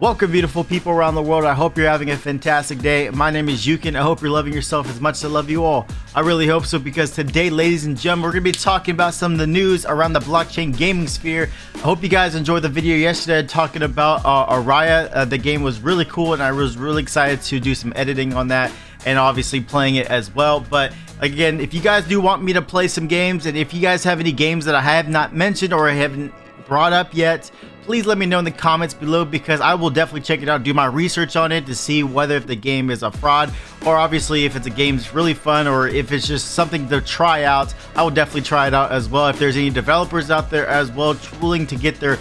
Welcome, beautiful people around the world. I hope you're having a fantastic day. My name is Yukin. I hope you're loving yourself as much as I love you all. I really hope so, because today, ladies and gentlemen, we're going to be talking about some of the news around the blockchain gaming sphere. I hope you guys enjoyed the video yesterday talking about RASIER. The game was really cool, and I was really excited to do some editing on that and obviously playing it as well. But again, if you guys do want me to play some games, and if you guys have any games that I have not mentioned or I haven't brought up yet, please let me know in the comments below, because I will definitely check it out, do my research on it to see whether if the game is a fraud, or obviously if it's a game that's really fun, or if it's just something to try out. I will definitely try it out as well. If there's any developers out there as well tooling to get their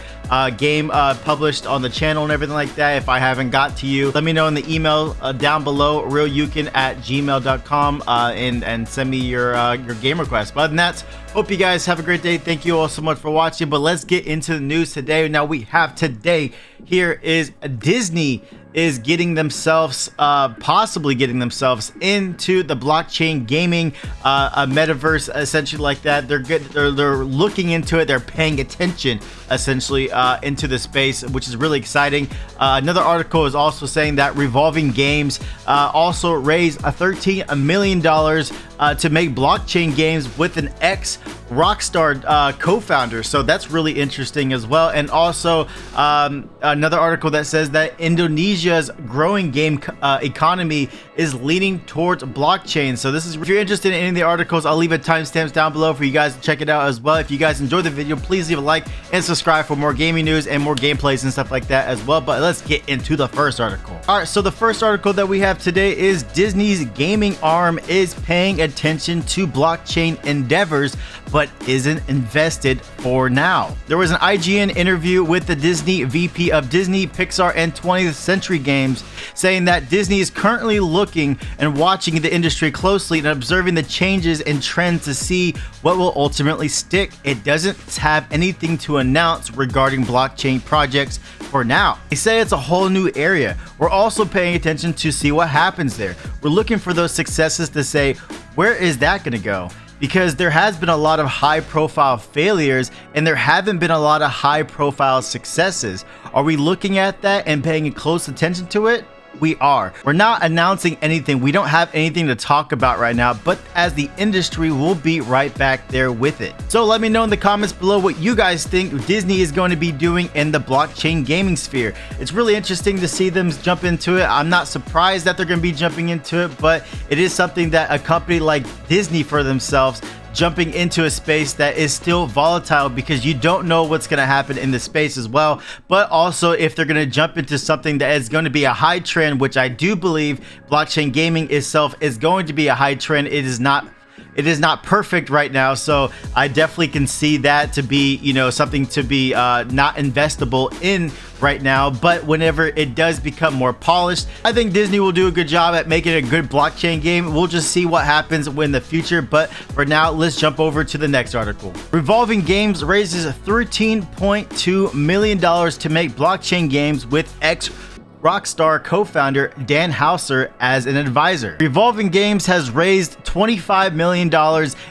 game published on the channel and everything like that, if I haven't got to you, let me know in the email down below, realyukin@gmail.com, and send me your game request. But other than that, hope you guys have a great day. Thank you all so much for watching. But let's get into the news today. Now we have today here is Disney is getting themselves possibly getting themselves into the blockchain gaming a metaverse, essentially, like that. They're looking into it. They're paying attention essentially into the space, which is really exciting. Another article is also saying that Revolving Games also raised $13 million to make blockchain games with an ex-ROCKSTAR co-founder. So that's really interesting as well. And also another article that says that Indonesia's growing game economy is leaning towards blockchain. So this is, if you're interested in any of the articles, I'll leave a timestamps down below for you guys to check it out as well. If you guys enjoyed the video, please leave a like and subscribe for more gaming news and more gameplays and stuff like that as well. But let's get into the first article. All right, so the first article that we have today is Disney's gaming arm is paying attention to blockchain endeavors, but isn't invested for now. There was an IGN interview with the Disney VP of Disney, Pixar, and 20th Century Games, saying that Disney is currently looking and watching the industry closely and observing the changes and trends to see what will ultimately stick. It doesn't have anything to announce regarding blockchain projects for now. They say it's a whole new area. We're also paying attention to see what happens there. We're looking for those successes to say, where is that going to go? Because there has been a lot of high profile failures and there haven't been a lot of high profile successes. Are we looking at that and paying close attention to it? We are. We're not announcing anything. We don't have anything to talk about right now, but as the industry, we'll be right back there with it. So let me know in the comments below what you guys think Disney is going to be doing in the blockchain gaming sphere. It's really interesting to see them jump into it. I'm not surprised that they're going to be jumping into it, but it is something that a company like Disney for themselves jumping into a space that is still volatile, because you don't know what's going to happen in the space as well. But also, if they're going to jump into something that is going to be a high trend, which I do believe blockchain gaming itself is going to be a high trend. It is not perfect right now, so I definitely can see that to be, you know, something to be not investable in right now. But whenever it does become more polished, I think Disney will do a good job at making a good blockchain game. We'll just see what happens in the future. But for now, let's jump over to the next article. Revolving Games raises $13.2 million to make blockchain games with ROCKSTAR co-founder Dan Houser as an advisor. Revolving Games has raised $25 million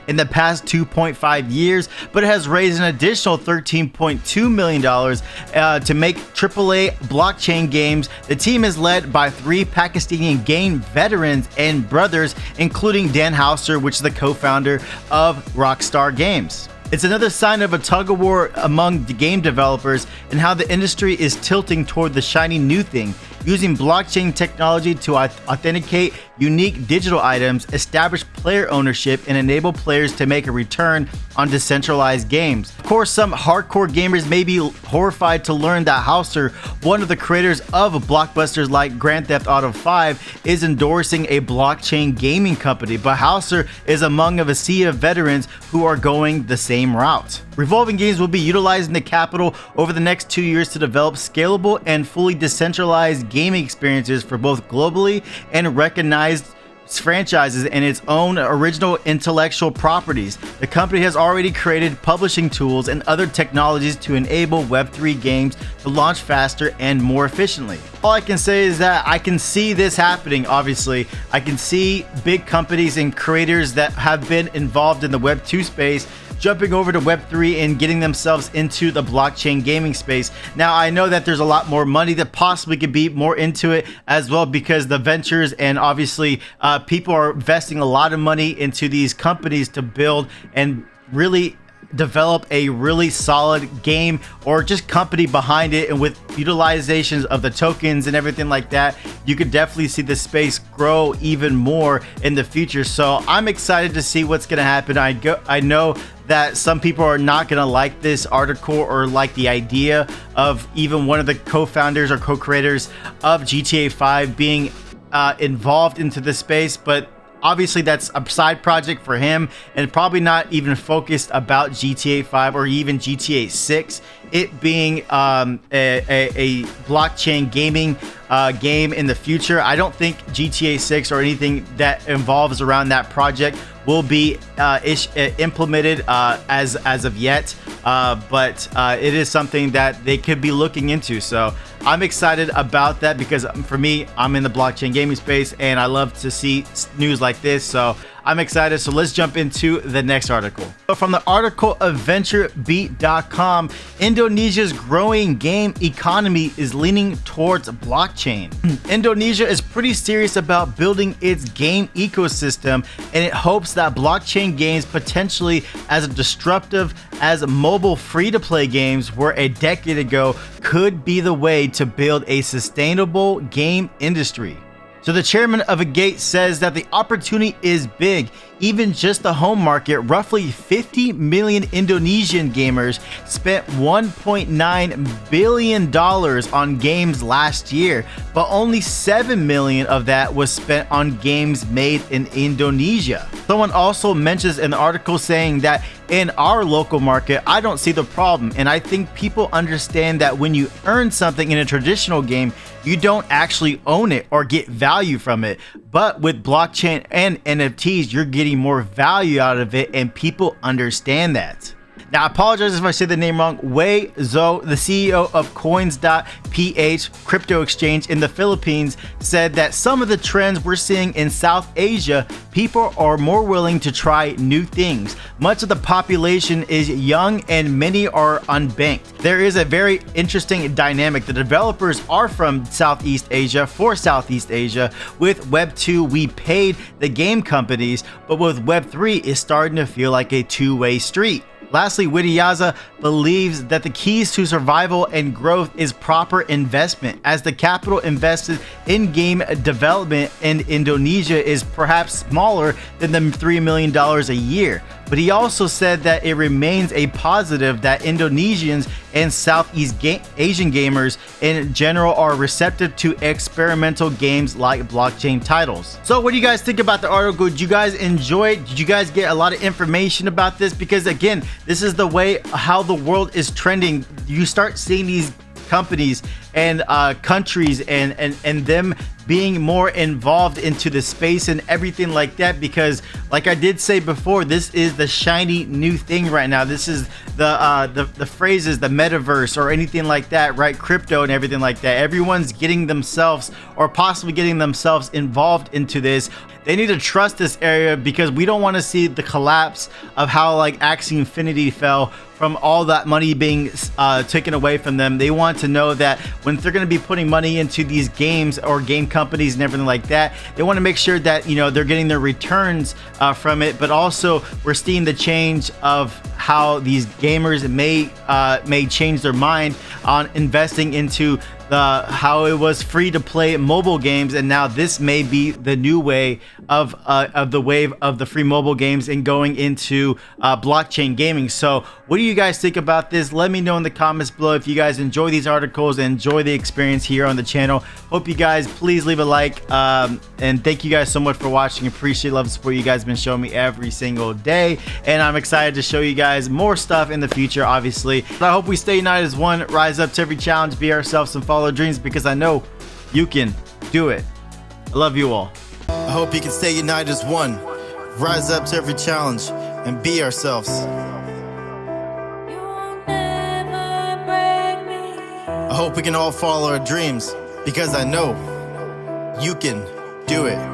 in the past 2.5 years, but it has raised an additional $13.2 million to make AAA blockchain games. The team is led by 3 Pakistani game veterans and brothers, including Dan Houser, which is the co-founder of ROCKSTAR Games. It's another sign of a tug-of-war among the game developers and how the industry is tilting toward the shiny new thing, using blockchain technology to authenticate unique digital items, establish player ownership, and enable players to make a return on decentralized games. Of course, some hardcore gamers may be horrified to learn that Houser, one of the creators of blockbusters like Grand Theft Auto 5, is endorsing a blockchain gaming company, but Houser is among a sea of veterans who are going the same route. Revolving Games will be utilizing the capital over the next 2 years to develop scalable and fully decentralized gaming experiences for both globally and recognized franchises and its own original intellectual properties. The company has already created publishing tools and other technologies to enable Web3 games to launch faster and more efficiently. All I can say is that I can see this happening. Obviously, I can see big companies and creators that have been involved in the Web2 space jumping over to Web3 and getting themselves into the blockchain gaming space. Now, I know that there's a lot more money that possibly could be more into it as well, because the ventures and obviously people are investing a lot of money into these companies to build and really develop a really solid game or just company behind it. And with utilizations of the tokens and everything like that, you could definitely see the space grow even more in the future. So I'm excited to see what's going to happen. I know that some people are not going to like this article or like the idea of even one of the co-founders or co-creators of GTA 5 being involved into the space, but obviously that's a side project for him and probably not even focused about GTA 5 or even GTA 6, it being a blockchain gaming game in the future. I don't think GTA 6 or anything that involves around that project will be implemented as of yet, but it is something that they could be looking into. So I'm excited about that, because for me, I'm in the blockchain gaming space and I love to see news like this. So I'm excited. So let's jump into the next article. So from the article of VentureBeat.com, Indonesia's growing game economy is leaning towards blockchain. Indonesia is pretty serious about building its game ecosystem, and it hopes that blockchain games, potentially as disruptive as mobile free-to-play games were a decade ago, could be the way to build a sustainable game industry. So the chairman of Agate says that the opportunity is big. Even just the home market, roughly 50 million Indonesian gamers spent $1.9 billion on games last year, but only 7 million of that was spent on games made in Indonesia. Someone also mentions in the article saying that in our local market, I don't see the problem, and I think people understand that when you earn something in a traditional game, you don't actually own it or get value from it. But with blockchain and NFTs, you're getting more value out of it, and people understand that. Now, I apologize if I say the name wrong. Wei Zhou, the CEO of Coins.ph crypto exchange in the Philippines, said that some of the trends we're seeing in South Asia, people are more willing to try new things. Much of the population is young and many are unbanked. There is a very interesting dynamic. The developers are from Southeast Asia for Southeast Asia. With Web 2, we paid the game companies, but with Web 3, it's starting to feel like a two-way street. Lastly, Widiyaza believes that the keys to survival and growth is proper investment, as the capital invested in game development in Indonesia is perhaps smaller than the $3 million a year. But he also said that it remains a positive that Indonesians and Southeast Asian gamers in general are receptive to experimental games like blockchain titles. So what do you guys think about the article? Did you guys enjoy it? Did you guys get a lot of information about this? Because again, this is the way how the world is trending. You start seeing these companies and countries and them being more involved into the space and everything like that, because like I did say before, this is the shiny new thing right now. This is the phrases, the metaverse or anything like that, right? Crypto and everything like that. Everyone's getting themselves or possibly getting themselves involved into this. They need to trust this area, because we don't want to see the collapse of how like Axie Infinity fell from all that money being taken away from them. They want to know that when they're going to be putting money into these games or game companies and everything like that, they want to make sure that, you know, they're getting their returns from it. But also we're seeing the change of how these gamers may change their mind on investing into how it was free to play mobile games, and now this may be the new way of the wave of the free mobile games and going into blockchain gaming. So what do you guys think about this? Let me know in the comments below if you guys enjoy these articles and enjoy the experience here on the channel. Hope you guys please leave a like, and thank you guys so much for watching. Appreciate love and support you guys have been showing me every single day, and I'm excited to show you guys more stuff in the future, obviously. But I hope we stay united as one, rise up to every challenge, be ourselves, and follow dreams, because I know you can do it. I love you all. I hope you can stay united as one, rise up to every challenge, and be ourselves. I hope we can all follow our dreams, because I know you can do it.